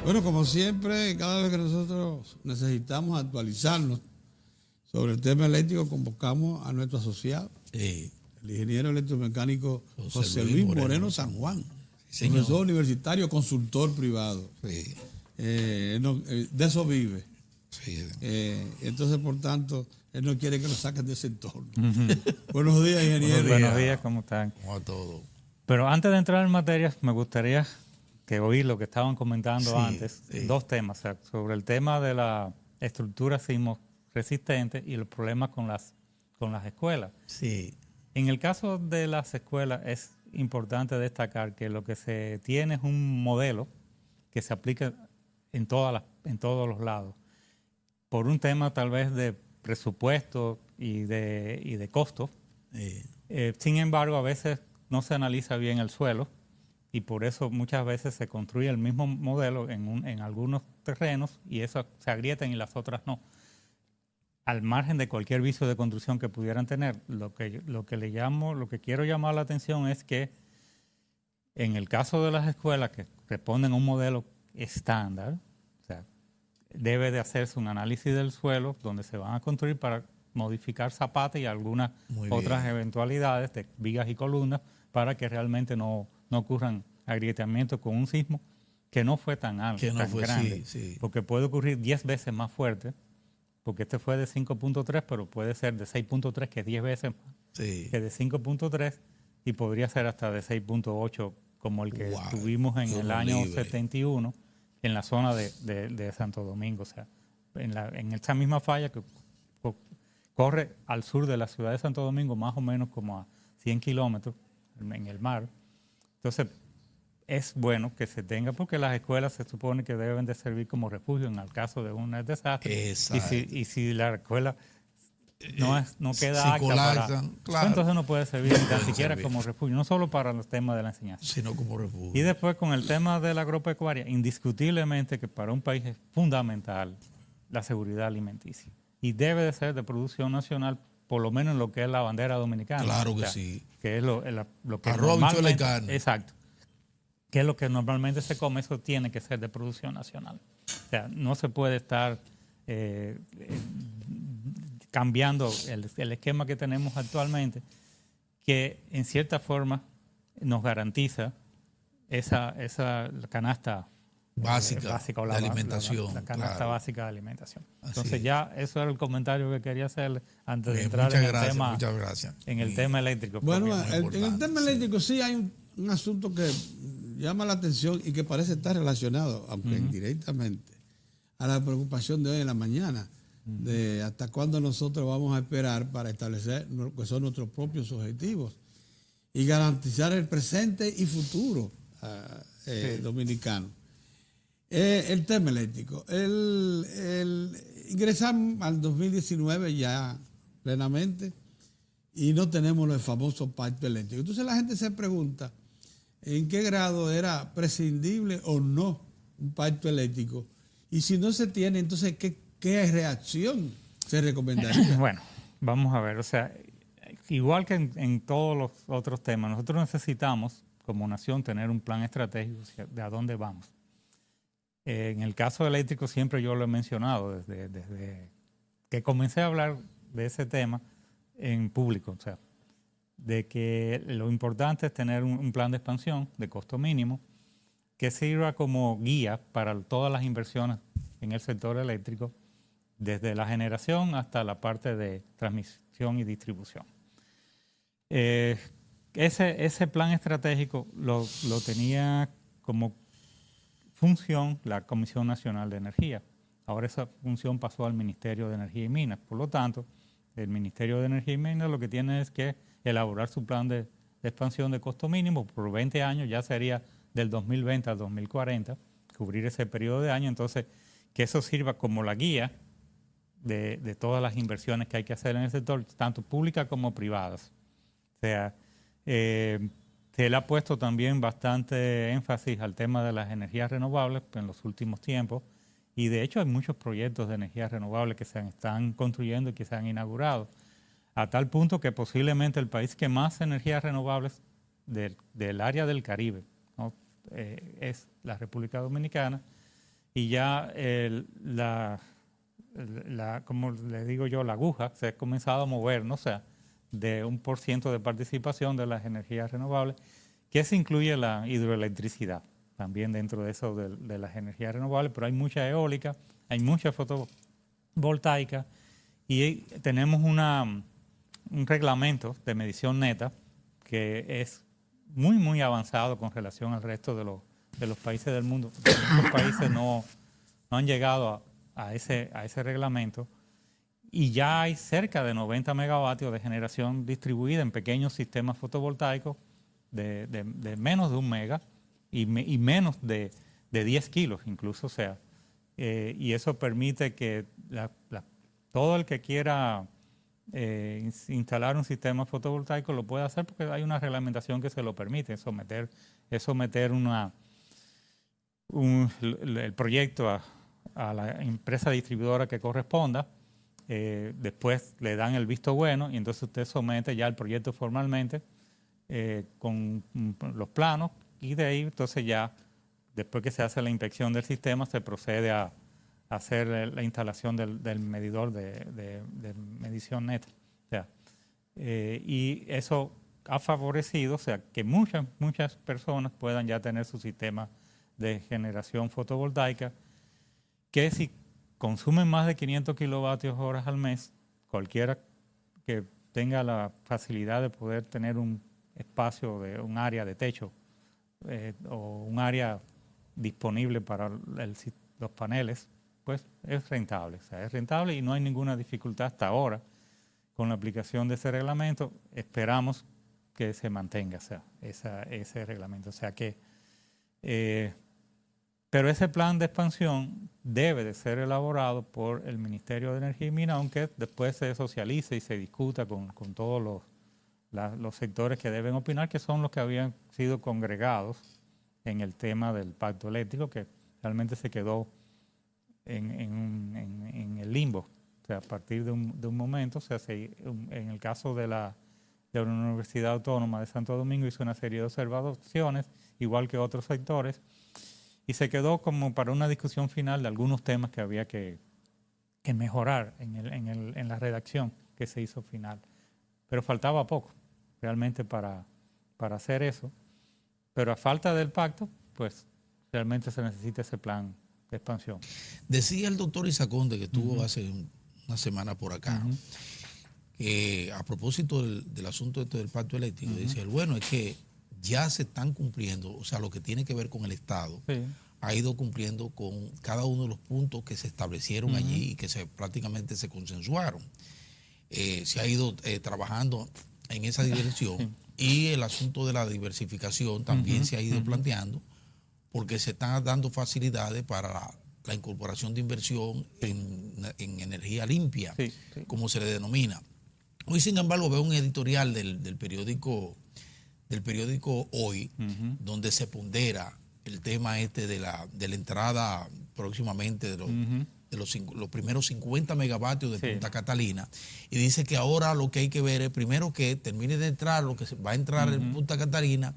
Bueno, como siempre, cada vez que nosotros necesitamos actualizarnos sobre el tema eléctrico, convocamos a nuestro asociado, el ingeniero electromecánico José Luis Moreno San Juan, Sí, profesor universitario, consultor privado. Sí, De eso vive. sí. Entonces, por tanto, él no quiere que lo saquen de ese entorno. Buenos días, ingeniero. Buenos días, ¿cómo están? Como a todo. Pero antes de entrar en materia, me gustaría que oír lo que estaban comentando Sí, antes, sí. dos temas, o sea, sobre el tema de la estructura sismo resistente y los problemas con las escuelas. Sí, En el caso de las escuelas es importante destacar que lo que se tiene es un modelo que se aplica en todos los lados. Por un tema tal vez de presupuesto y de costo. Sin embargo, a veces no se analiza bien el suelo y por eso muchas veces se construye el mismo modelo en algunos terrenos y esas se agrietan y las otras no. Al margen de cualquier vicio de construcción que pudieran tener, lo que quiero llamar la atención es que en el caso de las escuelas que responden a un modelo estándar, o sea, debe de hacerse un análisis del suelo donde se van a construir para modificar zapatas y algunas Muy otras bien. eventualidades de vigas y columnas para que realmente no ocurran agrietamientos con un sismo que no fue tan alto, Que no tan fue, grande, sí. porque puede ocurrir 10 veces más fuerte, porque este fue de 5.3, pero puede ser de 6.3, que es 10 veces más Sí. que de 5.3, y podría ser hasta de 6.8, como el que Wow, tuvimos en Dios el nos año libre. 71 en la zona de Santo Domingo. O sea, en esa misma falla que corre al sur de la ciudad de Santo Domingo, más o menos como a 100 kilómetros en el mar. Entonces, es bueno que se tenga, porque las escuelas se supone que deben de servir como refugio en el caso de un desastre. Exacto. Y si la escuela no queda si apta colapsan, para... claro. Entonces no puede servir ni tan puede siquiera servir. como refugio, no solo para los temas de la enseñanza. Sino como refugio. Y después con el tema de la agropecuaria, indiscutiblemente que para un país es fundamental la seguridad alimenticia. Y debe de ser de producción nacional, por lo menos en lo que es la bandera dominicana. Claro que sí. Que es lo que Arroz, habichuela y normalmente... carne. Exacto. Que es lo que normalmente se come, eso tiene que ser de producción nacional. O sea, no se puede estar cambiando el esquema que tenemos actualmente, que en cierta forma nos garantiza esa canasta Básica o de alimentación, la canasta claro. básica de alimentación. Así Entonces es. ya eso era el comentario que quería hacerle antes de Bien, entrar muchas gracias. en el tema eléctrico. Bueno, porque- en el importante, tema sí. eléctrico sí hay un asunto que llama la atención y que parece estar relacionado, aunque indirectamente, a la preocupación de hoy en la mañana, de hasta cuándo nosotros vamos a esperar para establecer lo que son nuestros propios objetivos y garantizar el presente y futuro dominicano. El tema eléctrico. Ingresamos al 2019 ya plenamente y no tenemos los famosos pactos eléctricos. Entonces la gente se pregunta en qué grado era prescindible o no un pacto eléctrico. Y si no se tiene, entonces ¿qué reacción se recomendaría? Bueno, vamos a ver, o sea, igual que en todos los otros temas, nosotros necesitamos como nación tener un plan estratégico de a dónde vamos. En el caso eléctrico siempre yo lo he mencionado desde que comencé a hablar de ese tema en público, o sea, de que lo importante es tener un plan de expansión de costo mínimo que sirva como guía para todas las inversiones en el sector eléctrico, desde la generación hasta la parte de transmisión y distribución. Ese plan estratégico lo tenía como función la Comisión Nacional de Energía. Ahora esa función pasó al Ministerio de Energía y Minas. Por lo tanto, el Ministerio de Energía y Minas lo que tiene es que elaborar su plan de expansión de costo mínimo por 20 años, ya sería del 2020 al 2040, cubrir ese periodo de años. Entonces, que eso sirva como la guía de todas las inversiones que hay que hacer en el sector, tanto públicas como privadas. O sea, se le ha puesto también bastante énfasis al tema de las energías renovables en los últimos tiempos, y de hecho hay muchos proyectos de energías renovables que se están construyendo y que se han inaugurado, a tal punto que posiblemente el país que más energías renovables del área del Caribe, ¿no? Es la República Dominicana, y ya como le digo yo, la aguja se ha comenzado a mover, ¿no? O sea, de 1% de participación de las energías renovables, que se incluye la hidroelectricidad también dentro de eso de las energías renovables, pero hay mucha eólica, hay mucha fotovoltaica y tenemos un reglamento de medición neta que es muy, muy avanzado con relación al resto de los países del mundo. Muchos países no han llegado a ese reglamento y ya hay cerca de 90 megavatios de generación distribuida en pequeños sistemas fotovoltaicos de menos de 1 mega y menos de 10 kilos incluso, o sea, y eso permite que todo el que quiera instalar un sistema fotovoltaico lo puede hacer porque hay una reglamentación que se lo permite, someter el proyecto a la empresa distribuidora que corresponda, después le dan el visto bueno y entonces usted somete ya el proyecto formalmente con los planos y de ahí entonces ya, después que se hace la inspección del sistema, se procede a hacer la instalación del medidor de medición neta. O sea, y eso ha favorecido, o sea, que muchas personas puedan ya tener su sistema de generación fotovoltaica, que si consumen más de 500 kilovatios horas al mes, cualquiera que tenga la facilidad de poder tener un espacio, un área de techo o un área disponible para los paneles, pues es rentable. O sea, es rentable y no hay ninguna dificultad hasta ahora con la aplicación de ese reglamento. Esperamos que se mantenga, o sea, ese reglamento. O sea que, pero ese plan de expansión debe de ser elaborado por el Ministerio de Energía y Minas, aunque después se socialice y se discuta con todos los sectores que deben opinar, que son los que habían sido congregados en el tema del pacto eléctrico, que realmente se quedó en el limbo. O sea, a partir de un momento, o sea, en el caso de la Universidad Autónoma de Santo Domingo hizo una serie de observaciones, igual que otros sectores, y se quedó como para una discusión final de algunos temas que había que mejorar en la redacción que se hizo final. Pero faltaba poco realmente para hacer eso. Pero a falta del pacto, pues realmente se necesita ese plan de expansión. Decía el doctor Isaconde, que estuvo hace una semana por acá, que a propósito del asunto del pacto eléctrico, dice, bueno, es que ya se están cumpliendo, o sea, lo que tiene que ver con el Estado, ha ido cumpliendo con cada uno de los puntos que se establecieron allí y que prácticamente se consensuaron. Se ha ido trabajando en esa dirección y el asunto de la diversificación también se ha ido planteando porque se están dando facilidades para la incorporación de inversión en energía limpia, como se le denomina. Hoy, sin embargo, veo un editorial del periódico Hoy, donde se pondera el tema de la entrada próximamente de los primeros 50 megavatios de Punta Catalina, y dice que ahora lo que hay que ver es primero que termine de entrar lo que va a entrar en Punta Catalina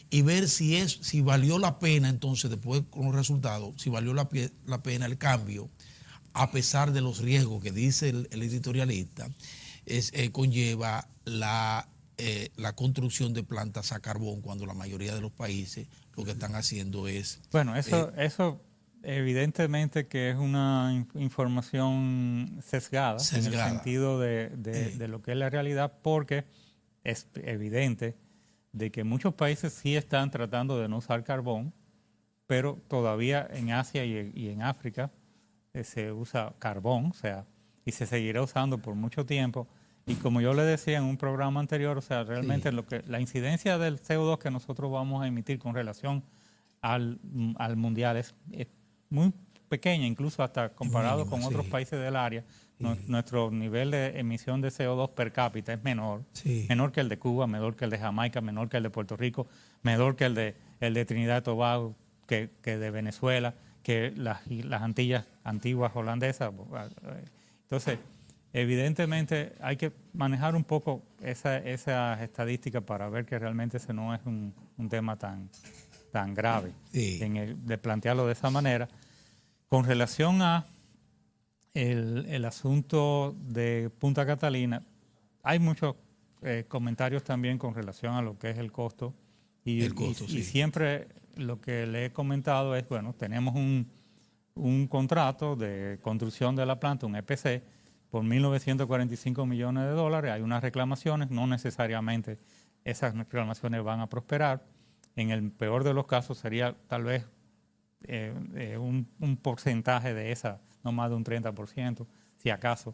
y ver si valió la pena entonces después con los resultados, si valió la pena el cambio, a pesar de los riesgos que dice el editorialista, conlleva la construcción de plantas a carbón, cuando la mayoría de los países lo que están haciendo es... Bueno, eso evidentemente que es una información sesgada. En el sentido de lo que es la realidad, porque es evidente de que muchos países sí están tratando de no usar carbón, pero todavía en Asia y en África se usa carbón, o sea, y se seguirá usando por mucho tiempo. Y como yo le decía en un programa anterior, o sea, realmente la incidencia del CO2 que nosotros vamos a emitir con relación al mundial es muy pequeña, incluso hasta comparado con otros países del área. Nuestro nivel de emisión de CO2 per cápita es menor que el de Cuba, menor que el de Jamaica, menor que el de Puerto Rico, menor que el de Trinidad y Tobago, que de Venezuela, que las Antillas antiguas holandesas. Entonces, evidentemente hay que manejar un poco esas estadísticas para ver que realmente ese no es un tema tan grave de plantearlo de esa manera. Con relación a el asunto de Punta Catalina, hay muchos comentarios también con relación a lo que es el costo. Y siempre lo que le he comentado es, bueno, tenemos un contrato de construcción de la planta, un EPC, por 1.945 millones de dólares. Hay unas reclamaciones, no necesariamente esas reclamaciones van a prosperar. En el peor de los casos sería tal vez un porcentaje de esa, no más de un 30%, si acaso.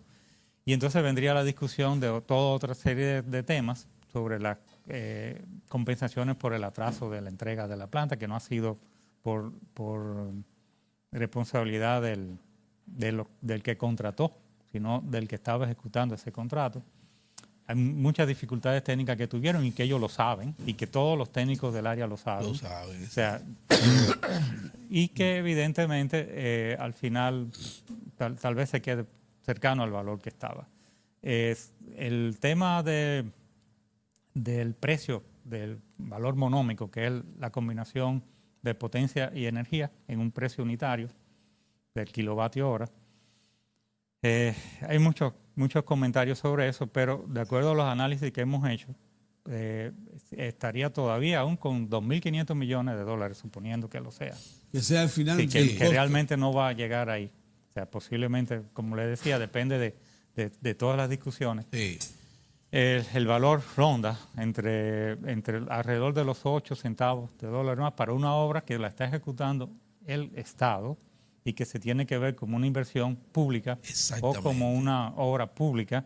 Y entonces vendría la discusión de toda otra serie de temas sobre las compensaciones por el atraso de la entrega de la planta, que no ha sido por responsabilidad del que contrató, sino del que estaba ejecutando ese contrato. Hay muchas dificultades técnicas que tuvieron y que ellos lo saben, y que todos los técnicos del área lo saben. Lo saben. O sea, y que evidentemente al final tal vez se quede cercano al valor que estaba. El tema del precio, del valor monómico, que es la combinación de potencia y energía en un precio unitario del kilovatio hora. Hay muchos comentarios sobre eso, pero de acuerdo a los análisis que hemos hecho, estaría todavía aún con 2.500 millones de dólares, suponiendo que lo sea. Que sea el final. Sí, que realmente no va a llegar ahí. O sea, posiblemente, como le decía, depende de todas las discusiones. Sí. El valor ronda entre alrededor de los 8 centavos de dólar más para una obra que la está ejecutando el Estado y que se tiene que ver como una inversión pública o como una obra pública.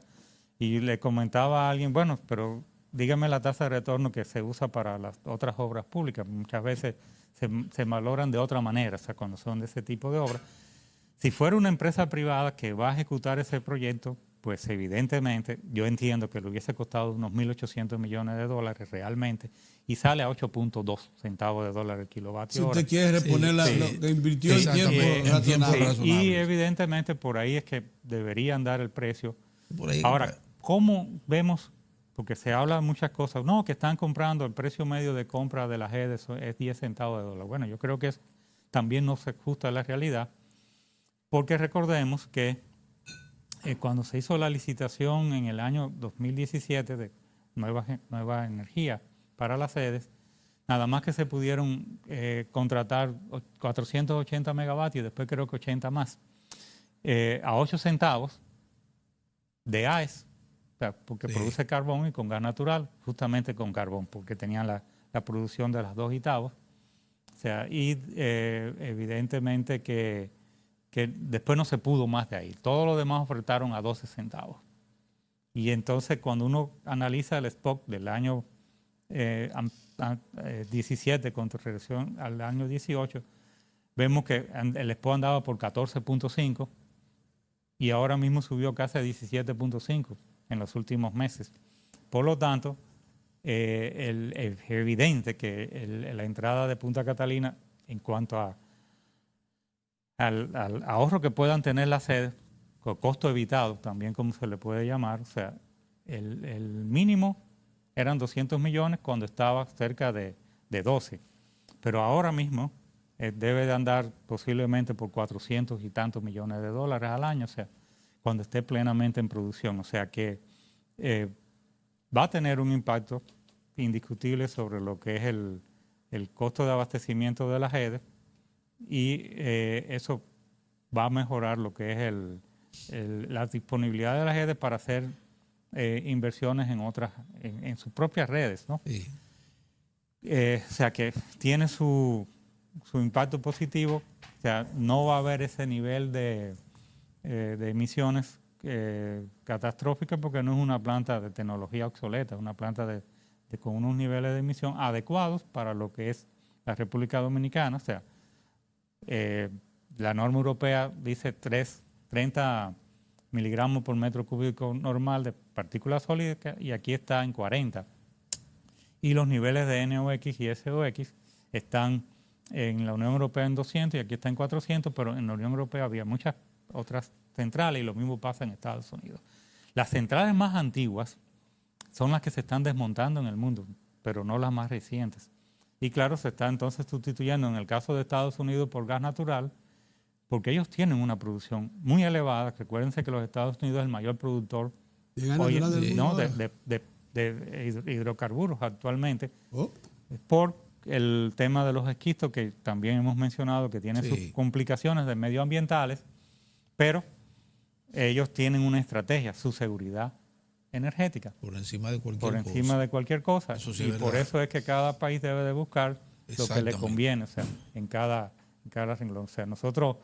Y le comentaba a alguien, bueno, pero dígame la tasa de retorno que se usa para las otras obras públicas. Muchas veces se valoran de otra manera, o sea, cuando son de ese tipo de obras. Si fuera una empresa privada que va a ejecutar ese proyecto, pues evidentemente yo entiendo que le hubiese costado unos 1.800 millones de dólares realmente y sale a 8.2 centavos de dólar el kilovatio hora. Si usted quiere reponer lo que invirtió en tiempo razonable. Y evidentemente por ahí es que debería andar el precio. Ahora, ¿cómo vemos? Porque se habla de muchas cosas. No, que están comprando, el precio medio de compra de la GED es 10 centavos de dólar. Bueno, yo creo que también no se ajusta a la realidad, porque recordemos que cuando se hizo la licitación en el año 2017 de nueva energía para las sedes, nada más que se pudieron contratar 480 megavatios, después creo que 80 más, a 8 centavos de AES, o sea, porque produce carbón y con gas natural, justamente con carbón, porque tenían la producción de las 2 octavos. O sea, y evidentemente que después no se pudo más de ahí. Todo lo demás ofertaron a 12 centavos. Y entonces cuando uno analiza el spot del año 17 con relación al año 18, vemos que el spot andaba por 14.5 y ahora mismo subió casi a 17.5 en los últimos meses. Por lo tanto, es evidente que la entrada de Punta Catalina en cuanto al ahorro que puedan tener las sedes, con costo evitado, también como se le puede llamar, o sea, el mínimo eran 200 millones cuando estaba cerca de 12, pero ahora mismo debe de andar posiblemente por 400 y tantos millones de dólares al año, o sea, cuando esté plenamente en producción, o sea que va a tener un impacto indiscutible sobre lo que es el costo de abastecimiento de las redes, y eso va a mejorar lo que es la disponibilidad de las redes para hacer inversiones en sus propias redes, ¿no? Sí. O sea que tiene su impacto positivo, o sea, no va a haber ese nivel de emisiones catastróficas porque no es una planta de tecnología obsoleta, es una planta con unos niveles de emisión adecuados para lo que es la República Dominicana, o sea, la norma europea dice 30 miligramos por metro cúbico normal de partículas sólidas y aquí está en 40. Y los niveles de NOx y SOx están en la Unión Europea en 200 y aquí está en 400, pero en la Unión Europea había muchas otras centrales y lo mismo pasa en Estados Unidos. Las centrales más antiguas son las que se están desmontando en el mundo, pero no las más recientes. Y claro, se está entonces sustituyendo en el caso de Estados Unidos por gas natural, porque ellos tienen una producción muy elevada. Recuérdense que los Estados Unidos es el mayor productor De gas natural del mundo ¿no? ahora. de hidrocarburos actualmente, Oh, por el tema de los esquistos que también hemos mencionado, que tiene Sí. sus complicaciones de medioambientales, pero ellos tienen una estrategia, su seguridad energética, Por encima de cualquier por encima cosa. de cualquier cosa. Eso sí Y es por verdad. eso es que cada país debe de buscar lo que le Exactamente. conviene, o sea, en cada renglón. O sea, nosotros,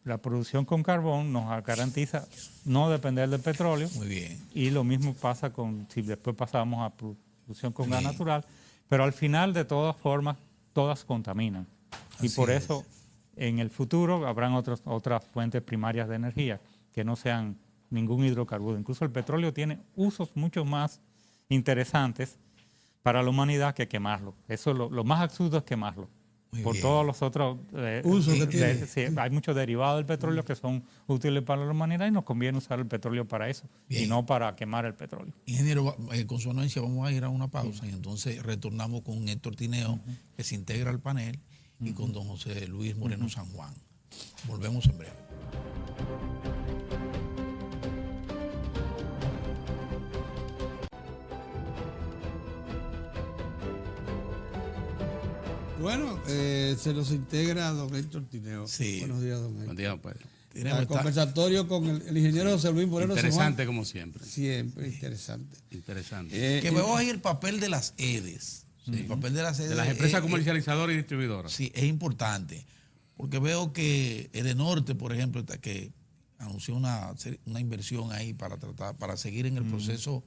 la producción con carbón nos garantiza no depender del petróleo, Muy bien. y lo mismo pasa si después pasamos a producción con gas Bien. natural, pero al final, de todas formas, todas contaminan. Y Así por es. eso, en el futuro, habrán otras fuentes primarias de energía que no sean ningún hidrocarburo. Incluso el petróleo tiene usos mucho más interesantes para la humanidad que quemarlo. Eso lo más absurdo es quemarlo. Muy Por bien. todos los otros Usos que tiene. sí, hay muchos derivados del petróleo que son útiles para la humanidad y nos conviene usar el petróleo para eso y Bien. no para quemar el petróleo. Ingeniero, con su anuencia vamos a ir a una pausa y entonces retornamos con Héctor Tineo, que se integra al panel, y con don José Luis Moreno San Juan. Volvemos en breve. bueno, se nos integra don Héctor Tineo. Sí. Buenos días, don Héctor. Buen día, pues. Tenemos El esta- conversatorio con el ingeniero José Luis Moreno San Juan. Interesante como siempre. Siempre interesante. Interesante. que veo ahí el papel de las EDES. El papel de las EDES. De las empresas comercializadoras y distribuidoras. Sí, es importante. Porque veo que Edenorte, por ejemplo, que anunció una inversión ahí para seguir en el proceso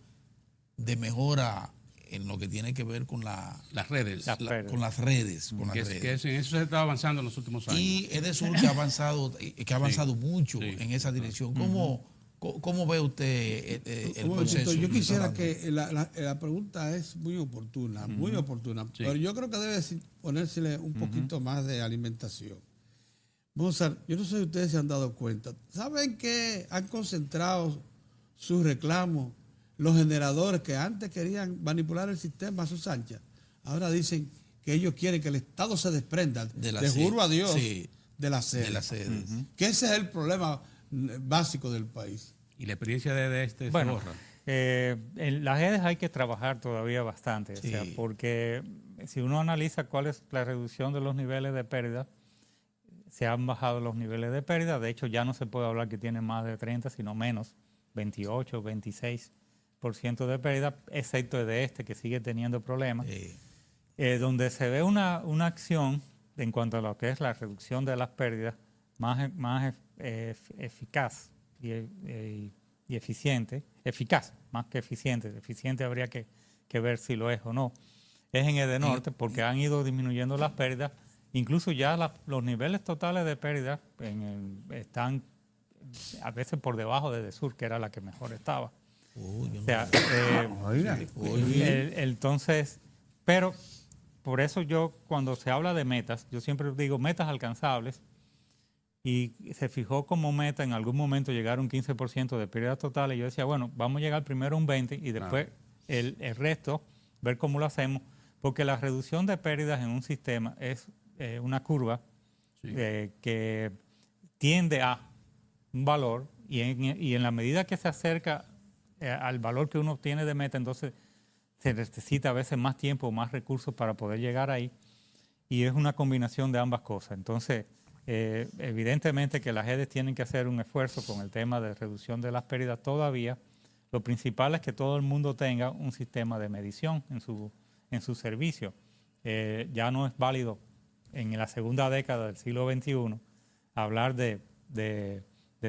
de mejora en lo que tiene que ver con Las redes. con las redes. Con las Que redes. en eso se está avanzando en los últimos años. Y Edesur que ha avanzado mucho Sí. en esa dirección. ¿Cómo ve usted el Un momentito, proceso? yo que quisiera está dando? que la pregunta es muy oportuna, Sí. pero yo creo que debe ponérsele un poquito más de alimentación. Mozart, yo no sé si ustedes se han dado cuenta. ¿Saben que han concentrado sus reclamos los generadores que antes querían manipular el sistema a sus anchas? Ahora dicen que ellos quieren que el Estado se desprenda, De la te sede. juro a Dios, Sí. de la sede. De las sedes. Que ese es el problema básico del país. Y la experiencia de este Bueno, Zorra. en las redes hay que trabajar todavía bastante, Sí. o sea, porque si uno analiza cuál es la reducción de los niveles de pérdida, se han bajado los niveles de pérdida. De hecho, ya no se puede hablar que tiene más de 30, sino menos, 28, 26% de pérdida, excepto de que sigue teniendo problemas. Donde se ve una acción en cuanto a lo que es la reducción de las pérdidas más eficaz y eficiente, eficaz más que eficiente. Eficiente habría que ver si lo es o no. Es en Edenorte, porque han ido disminuyendo las pérdidas. Incluso ya los niveles totales de pérdidas están a veces por debajo de Edesur, que era la que mejor estaba. Uy, yo O no- sea, Oiga. entonces, pero por eso yo cuando se habla de metas, yo siempre digo metas alcanzables, y se fijó como meta en algún momento llegar a un 15% de pérdidas totales. Yo decía, bueno, vamos a llegar primero a un 20% y después el resto, ver cómo lo hacemos, porque la reducción de pérdidas en un sistema es una curva Sí. que tiende a un valor y en la medida que se acerca al valor que uno tiene de meta, entonces se necesita a veces más tiempo o más recursos para poder llegar ahí, y es una combinación de ambas cosas. Entonces, evidentemente que las redes tienen que hacer un esfuerzo con el tema de reducción de las pérdidas todavía. Lo principal es que todo el mundo tenga un sistema de medición en su servicio. Ya no es válido en la segunda década del siglo XXI hablar de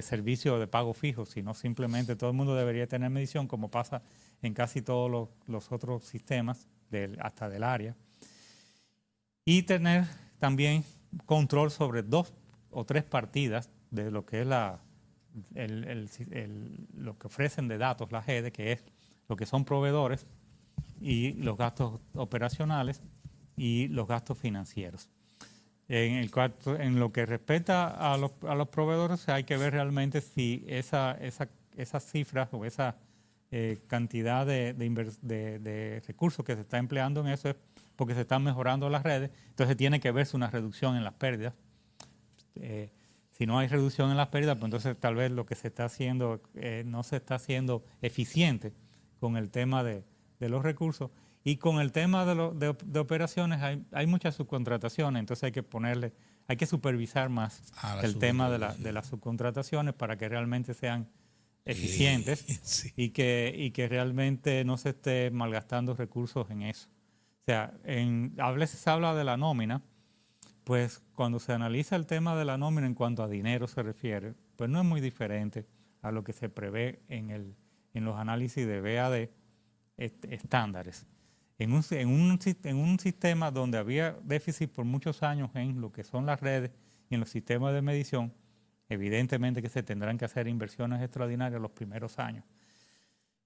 servicio de pago fijo, sino simplemente todo el mundo debería tener medición, como pasa en casi todos los otros sistemas, hasta del área. Y tener también control sobre 2 o 3 partidas de lo que es lo que ofrecen de datos las redes, que es lo que son proveedores y los gastos operacionales y los gastos financieros. En lo que respecta a los proveedores, hay que ver realmente si esas cifras o esa cantidad de recursos que se está empleando en eso es porque se están mejorando las redes, entonces tiene que verse una reducción en las pérdidas. Si no hay reducción en las pérdidas, pues entonces tal vez lo que se está haciendo no se está haciendo eficiente con el tema de los recursos. Y con el tema de operaciones hay muchas subcontrataciones, entonces hay que supervisar más el tema de las subcontrataciones para que realmente sean eficientes Sí. y que realmente no se esté malgastando recursos en eso. O sea, a veces se habla de la nómina, pues cuando se analiza el tema de la nómina en cuanto a dinero se refiere, pues no es muy diferente a lo que se prevé en los análisis de BAD estándares. En un sistema donde había déficit por muchos años en lo que son las redes y en los sistemas de medición, evidentemente que se tendrán que hacer inversiones extraordinarias los primeros años.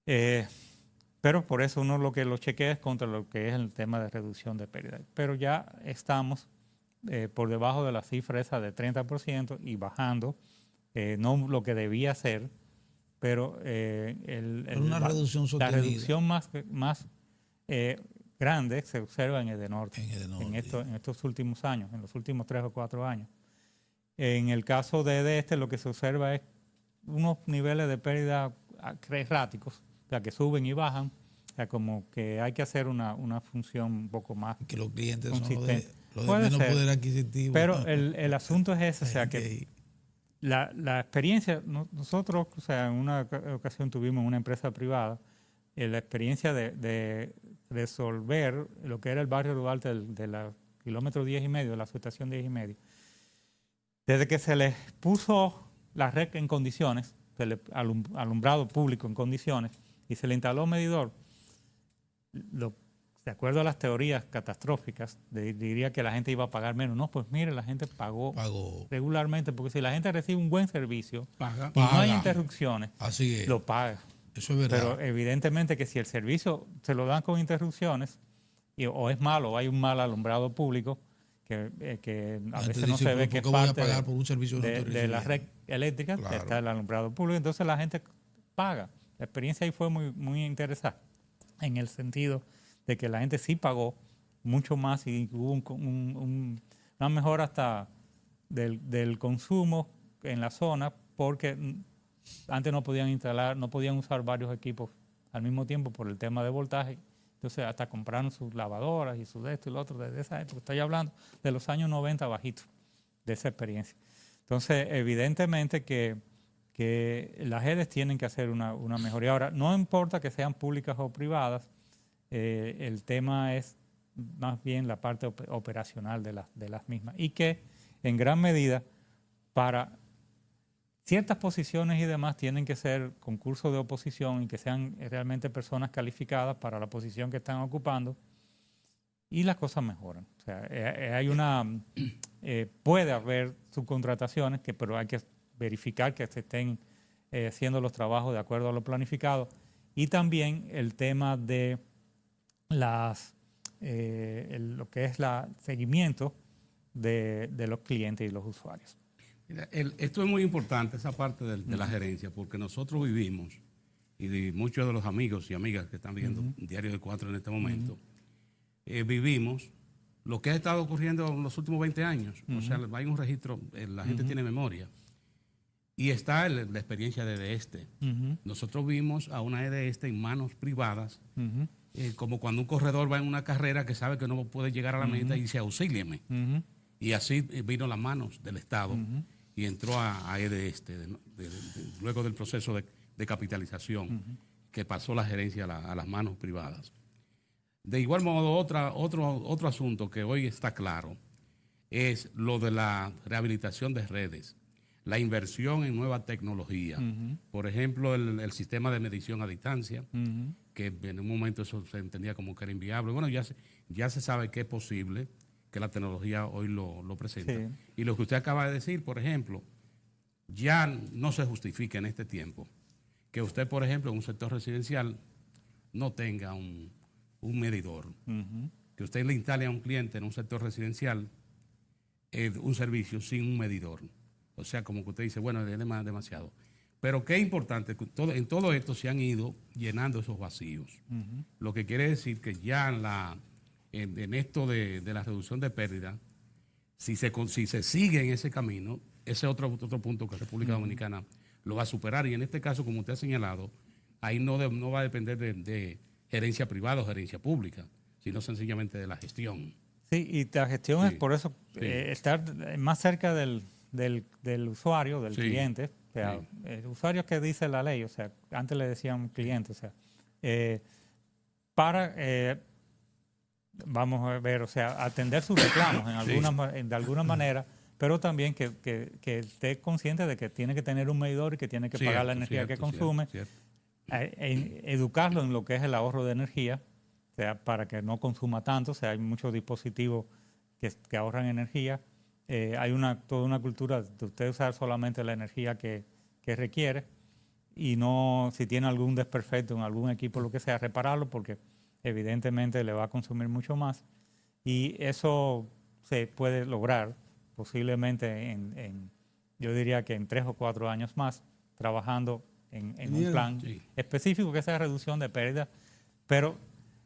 Pero por eso uno lo que lo chequea es contra lo que es el tema de reducción de pérdidas. Pero ya estamos por debajo de la cifra esa de 30% y bajando, no lo que debía ser, pero una reducción sostenida. la reducción más grande se observa en Edenorte, en estos últimos años, en los últimos 3 o 4 años. En el caso de lo que se observa es unos niveles de pérdida erráticos, o sea, que suben y bajan, o sea, como que hay que hacer una función un poco más que los clientes consistente. son los de menos poder adquisitivo. Pero el asunto es ese, o sea, que la experiencia, nosotros, o sea, en una ocasión tuvimos una empresa privada, la experiencia de resolver lo que era el barrio Duarte de la kilómetro 10 y medio, de la subestación 10 y medio. Desde que se les puso la red en condiciones, alumbrado público en condiciones, y se le instaló medidor, de acuerdo a las teorías catastróficas, diría que la gente iba a pagar menos. No, pues mire, la gente pagó regularmente, porque si la gente recibe un buen servicio y no hay interrupciones, lo paga. Eso es verdad. Pero evidentemente que si el servicio se lo dan con interrupciones, o es malo, o hay un mal alumbrado público, que a veces no se ve que es parte de la red eléctrica, claro, está el alumbrado público, entonces la gente paga. La experiencia ahí fue muy, muy interesante, en el sentido de que la gente sí pagó mucho más y hubo una mejora hasta del consumo en la zona, porque antes no podían usar varios equipos al mismo tiempo por el tema de voltaje. Entonces hasta compraron sus lavadoras y su esto y lo otro desde esa época. Estoy hablando de los años 90 bajitos, de esa experiencia. Entonces, evidentemente que las redes tienen que hacer una mejoría. Ahora, no importa que sean públicas o privadas, el tema es más bien la parte operacional de las mismas. Y que en gran medida para ciertas posiciones y demás tienen que ser concursos de oposición y que sean realmente personas calificadas para la posición que están ocupando y las cosas mejoran. O sea, puede haber subcontrataciones, pero hay que verificar que se estén haciendo los trabajos de acuerdo a lo planificado, y también el tema de lo que es el seguimiento de los clientes y los usuarios. Mira, esto es muy importante, esa parte de la gerencia, porque nosotros vivimos, y muchos de los amigos y amigas que están viendo Diario de 4 en este momento, vivimos lo que ha estado ocurriendo en los últimos 20 años. O sea, hay un registro, la gente tiene memoria. Y está la experiencia de este. Nosotros vimos a una EDESTE en manos privadas, como cuando un corredor va en una carrera que sabe que no puede llegar a la meta y dice, auxíliame. Y así vino las manos del Estado y entró a EDESTE luego del proceso de capitalización que pasó la gerencia a las manos privadas. De igual modo, otro asunto que hoy está claro es lo de la rehabilitación de redes, la inversión en nueva tecnología. Por ejemplo, el sistema de medición a distancia, que en un momento eso se entendía como que era inviable. Bueno, ya se sabe que es posible, que la tecnología hoy lo presenta. Sí. Y lo que usted acaba de decir, por ejemplo, ya no se justifica en este tiempo que usted, por ejemplo, en un sector residencial no tenga un medidor. Que usted le instale a un cliente en un sector residencial un servicio sin un medidor. O sea, como que usted dice, bueno, es demasiado. Pero qué importante, en todo esto se han ido llenando esos vacíos. Lo que quiere decir que ya en esto de la reducción de pérdidas, si se sigue en ese camino, ese otro punto que República Dominicana lo va a superar. Y en este caso, como usted ha señalado, ahí no va a depender de gerencia privada o gerencia pública, sino sencillamente de la gestión. Sí, y la gestión Sí, es por eso sí. estar más cerca del usuario, del Sí, cliente. O sea, sí. el usuario que dice la ley, o sea, antes le decían cliente, o sea, para, vamos a ver, o sea, atender sus reclamos de alguna manera, pero también que esté consciente de que tiene que tener un medidor y que tiene que pagar la energía que consume, Cierto. educarlo en lo que es el ahorro de energía, o sea, para que no consuma tanto. O sea, hay muchos dispositivos que ahorran energía. Hay toda una cultura de usted usar solamente la energía que requiere y no, si tiene algún desperfecto en algún equipo, lo que sea, repararlo, porque evidentemente le va a consumir mucho más. Y eso se puede lograr posiblemente yo diría que en 3 o 4 años más, trabajando en un plan específico que sea reducción de pérdidas, pero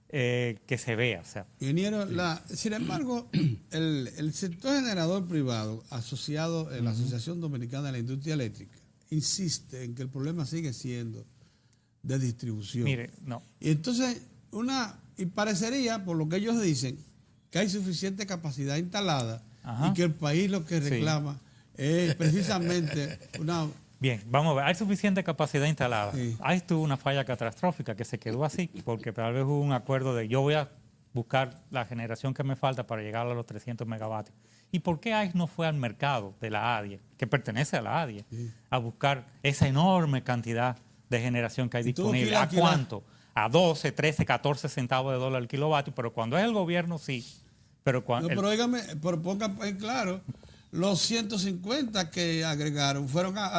que se vea. O sea. Ingeniero, sin embargo, el sector generador privado asociado a la Asociación Dominicana de la Industria Eléctrica insiste en que el problema sigue siendo de distribución. Mire, no. Y entonces, y parecería, por lo que ellos dicen, que hay suficiente capacidad instalada. Ajá. Y que el país lo que reclama es precisamente una... Bien, vamos a ver, hay suficiente capacidad instalada. Sí. Ahí tuvo una falla catastrófica que se quedó así, porque tal vez hubo un acuerdo de yo voy a buscar la generación que me falta para llegar a los 300 megavatios. ¿Y por qué AIS no fue al mercado de la ADIE, que pertenece a la ADIE, a buscar esa enorme cantidad de generación que hay disponible? ¿A cuánto? A 12, 13, 14 centavos de dólar el kilovatio, pero cuando es el gobierno, sí. Pero ponga en claro, los 150 que agregaron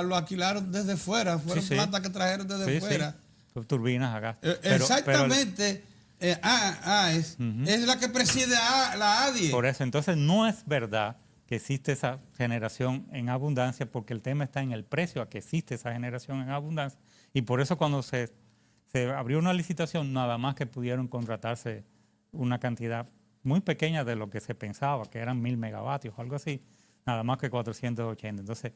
lo alquilaron desde fuera, fueron plantas que trajeron desde fuera. Sí. Turbinas acá. Exactamente. AES es la que preside la ADIE. Por eso, entonces no es verdad que existe esa generación en abundancia, porque el tema está en el precio a que existe esa generación en abundancia. Y por eso cuando se abrió una licitación, nada más que pudieron contratarse una cantidad muy pequeña de lo que se pensaba, que eran 1000 megavatios o algo así, nada más que 480. Entonces,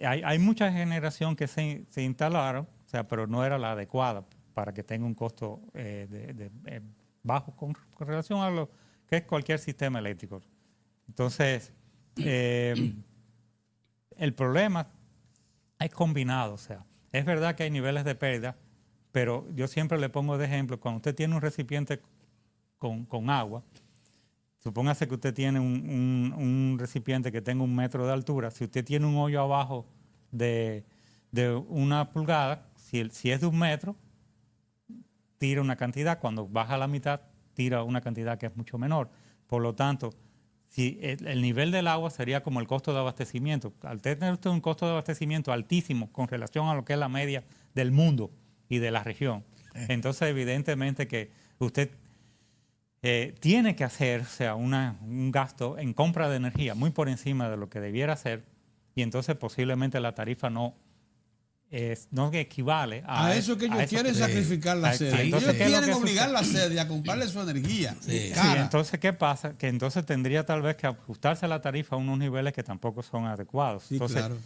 hay mucha generación que se instalaron, o sea, pero no era la adecuada para que tenga un costo bajo con relación a lo que es cualquier sistema eléctrico. Entonces, el problema es combinado, o sea, es verdad que hay niveles de pérdida, pero yo siempre le pongo de ejemplo, cuando usted tiene un recipiente con agua, supóngase que usted tiene un recipiente que tenga 1 metro de altura. Si usted tiene un hoyo abajo de 1 pulgada, si es de 1 metro, tira una cantidad. Cuando baja a la mitad, tira una cantidad que es mucho menor. Por lo tanto, si el nivel del agua sería como el costo de abastecimiento. Al tener usted un costo de abastecimiento altísimo con relación a lo que es la media del mundo y de la región, entonces evidentemente que usted tiene que hacer, o sea, un gasto en compra de energía muy por encima de lo que debiera hacer, y entonces posiblemente la tarifa no equivale a eso que ellos quieren sacrificar la sede. Ellos quieren obligar la sede a comprarle su energía. Sí, entonces, ¿qué pasa? Que entonces tendría tal vez que ajustarse la tarifa a unos niveles que tampoco son adecuados. Sí, entonces, claro.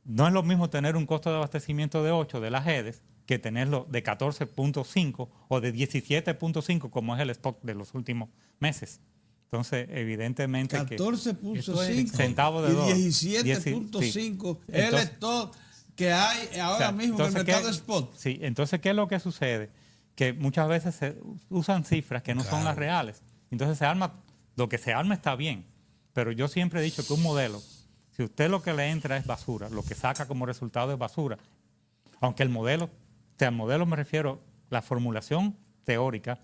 No es lo mismo tener un costo de abastecimiento de 8 de las GEDES que tenerlo de 14.5 o de 17.5 como es el stock de los últimos meses. Entonces, evidentemente 14.5 centavos de dólar. 17.5 es el stock que hay ahora mismo en el mercado spot. Sí, entonces, ¿qué es lo que sucede? Que muchas veces se usan cifras que no son las reales. Entonces, lo que se arma está bien, pero yo siempre he dicho que un modelo, si usted lo que le entra es basura, lo que saca como resultado es basura, aunque el modelo me refiero, la formulación teórica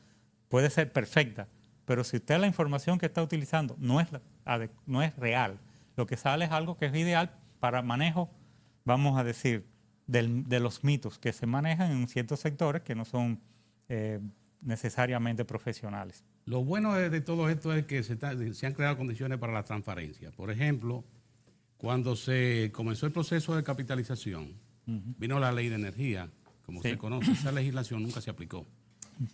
puede ser perfecta, pero si usted la información que está utilizando no es real, lo que sale es algo que es ideal para manejo, vamos a decir, de los mitos que se manejan en ciertos sectores que no son necesariamente profesionales. Lo bueno de todo esto es que se han creado condiciones para la transparencia. Por ejemplo, cuando se comenzó el proceso de capitalización, vino la ley de energía, como se conoce, esa legislación nunca se aplicó.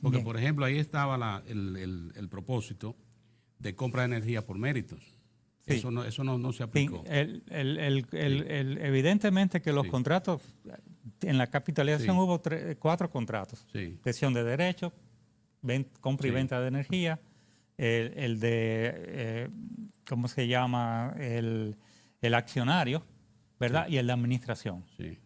Porque, Bien. por ejemplo, ahí estaba el propósito de compra de energía por méritos. Sí. Eso no se Sí, aplicó. evidentemente que los Sí. contratos, en la capitalización Sí. hubo 4 contratos. Sí. Cesión de derechos, compra y Sí. venta de energía, el de, ¿cómo se llama? El accionario, ¿verdad? Sí. Y el de administración. Sí.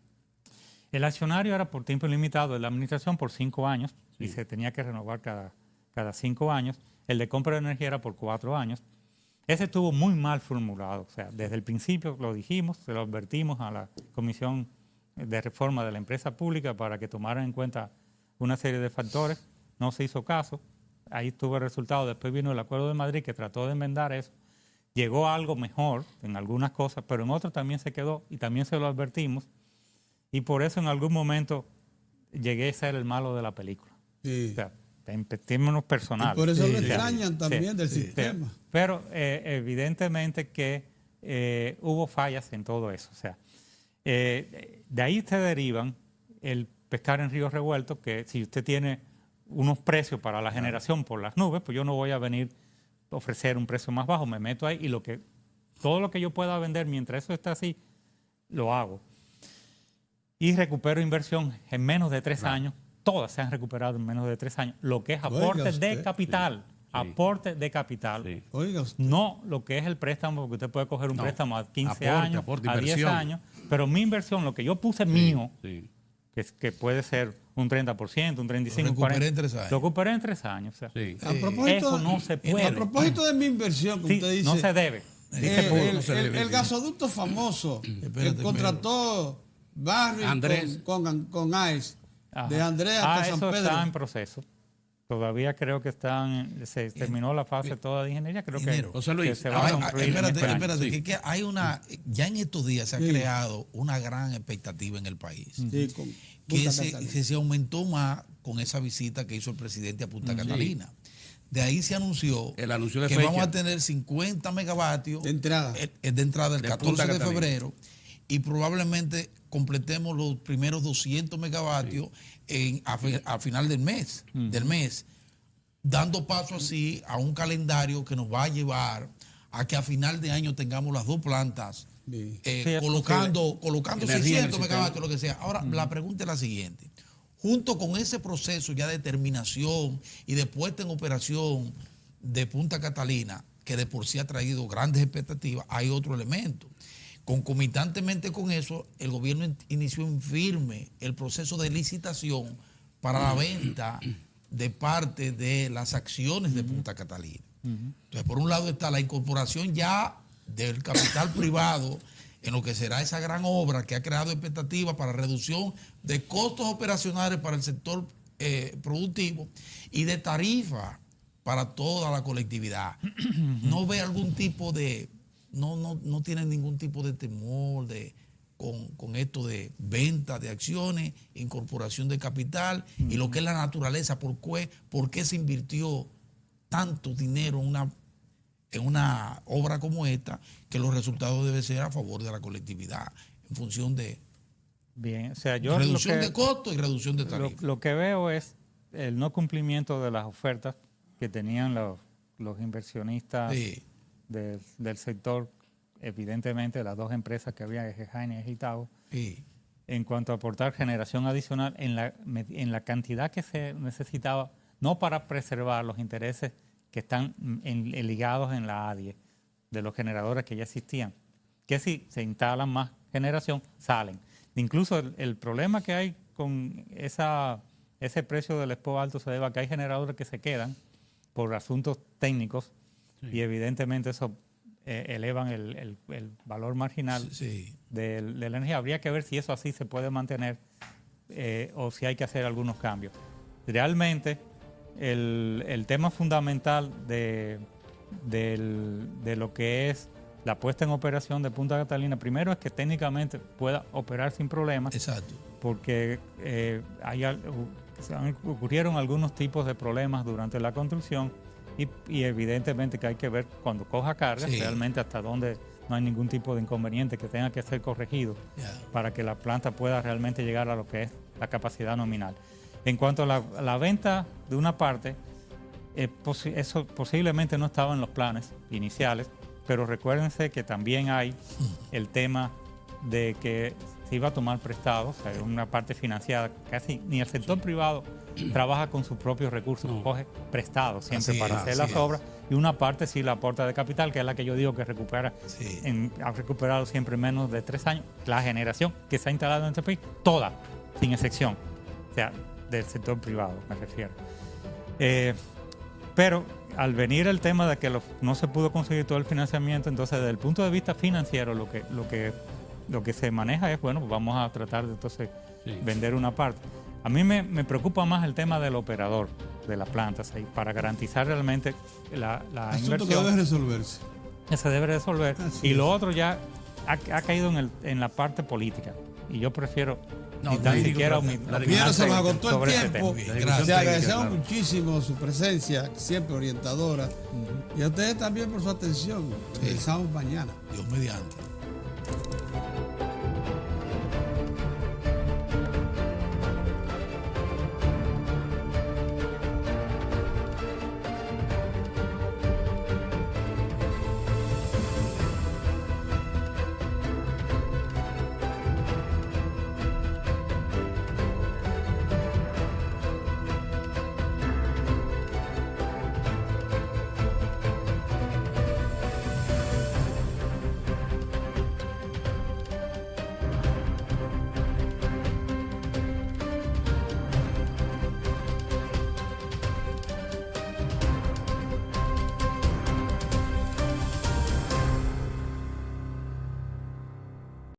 El accionario era por tiempo ilimitado, el de administración por 5 años y Sí. se tenía que renovar cada 5 años. El de compra de energía era por 4 años. Ese estuvo muy mal formulado. O sea, desde el principio lo dijimos, se lo advertimos a la Comisión de Reforma de la Empresa Pública para que tomaran en cuenta una serie de factores. No se hizo caso. Ahí estuvo el resultado. Después vino el Acuerdo de Madrid que trató de enmendar eso. Llegó a algo mejor en algunas cosas, pero en otras también se quedó y también se lo advertimos. Y por eso en algún momento llegué a ser el malo de la película. Sí. O sea, en términos Y personales. por eso lo O sea, extrañan también sí, del sí, sistema. Pero evidentemente que hubo fallas en todo eso. O sea, de ahí se derivan el pescar en ríos revueltos, que si usted tiene unos precios para la generación por las nubes, pues yo no voy a venir a ofrecer un precio más bajo, me meto ahí y todo lo que yo pueda vender mientras eso está así, lo hago. Y recupero inversión en menos de 3 años. Todas se han recuperado en menos de 3 años. Lo que es Oiga aporte de usted. capital. Sí. Aporte de capital. Sí. Oiga usted. No lo que es el préstamo, porque usted puede coger un No, préstamo a 15 aporte, años, aporte, a 10 inversión. años. Pero mi inversión, lo que yo puse mío, Sí. que puede ser un 30%, un 35%, Lo recuperé 40%. en 3 años. Lo recuperé en 3 años. O sea, Sí. A propósito, eso no se puede. A propósito de mi inversión, que sí, usted dice. no se debe. El gasoducto famoso Espérate, que contrató Barry Andrés. con ICE, Ajá. de Andrés hasta San eso Pedro. está en proceso. Todavía creo que se terminó la fase toda de ingeniería. Creo que, Ingeniero. José Luis, que se va a concluir en este año. Espérate, Sí. que hay ya en estos días se ha Sí. creado una gran expectativa en el país. Sí, con Que Punta se, Catalina. que se aumentó más con esa visita que hizo el presidente a Punta Catalina. De ahí se anunció El anuncio de que fecha. vamos a tener 50 megavatios De entrada. de entrada el De 14 Punta de Catalina. febrero y probablemente completemos los primeros 200 megavatios a final del mes, dando paso así a un calendario que nos va a llevar a que a final de año tengamos las 2 plantas Sí. es colocando Energía en el 600 sistema. megavatios, lo que sea. Ahora, la pregunta es la siguiente. Junto con ese proceso ya de terminación y de puesta en operación de Punta Catalina, que de por sí ha traído grandes expectativas, hay otro elemento. Concomitantemente con eso, el gobierno inició en firme el proceso de licitación para la venta de parte de las acciones de Punta Catalina. Entonces, por un lado está la incorporación ya del capital privado en lo que será esa gran obra que ha creado expectativas para reducción de costos operacionales para el sector productivo y de tarifa para toda la colectividad. No ve algún tipo de, no tiene ningún tipo de temor con esto de venta de acciones, incorporación de capital y lo que es la naturaleza, por qué se invirtió tanto dinero en una obra como esta, que los resultados deben ser a favor de la colectividad, en función de Bien, o sea, yo reducción de costos y reducción de lo, tarifas. lo que veo es el no cumplimiento de las ofertas que tenían los inversionistas Sí. del sector, evidentemente las 2 empresas que había, Jaén y Agitao, Sí. en cuanto a aportar generación adicional en la cantidad que se necesitaba, no para preservar los intereses que están ligados en la ADIE, de los generadores que ya existían, que si se instalan más generación, salen. Incluso el problema que hay con ese precio del expo alto se debe a que hay generadores que se quedan por asuntos técnicos y evidentemente eso elevan el valor marginal Sí. de la energía. Habría que ver si eso así se puede mantener o si hay que hacer algunos cambios. Realmente el tema fundamental de lo que es la puesta en operación de Punta Catalina, primero es que técnicamente pueda operar sin problemas, Exacto. porque ocurrieron algunos tipos de problemas durante la construcción y evidentemente que hay que ver cuando coja carga, Sí. realmente hasta dónde no hay ningún tipo de inconveniente que tenga que ser corregido Ya. para que la planta pueda realmente llegar a lo que es la capacidad nominal. En cuanto a la venta de una parte, eso posiblemente no estaba en los planes iniciales, pero recuérdense que también hay el tema de que se iba a tomar prestados, o sea, una parte financiada. Casi ni el sector privado trabaja con sus propios recursos, coge prestados siempre para hacer las obras, y una parte sí la aporta de capital, que es la que yo digo que recupera, ha recuperado siempre en menos de 3 años la generación que se ha instalado en este país, toda, sin excepción, o sea, del sector privado me refiero. Pero al venir el tema de que no se pudo conseguir todo el financiamiento, entonces desde el punto de vista financiero lo que se maneja es, bueno, pues vamos a tratar de entonces vender una parte. A mí me preocupa más el tema del operador de las plantas, para garantizar realmente la asunto inversión. Que debe resolverse. Se debe resolver. Así y es. lo otro ya ha caído en la parte política. Y yo prefiero ni tan técnico, siquiera Piero se nos agotó sobre el ese tiempo. tema. Gracias. Le agradecemos Claro. muchísimo su presencia, siempre orientadora. Y a ustedes también por su atención. Regresamos mañana. Dios mediante.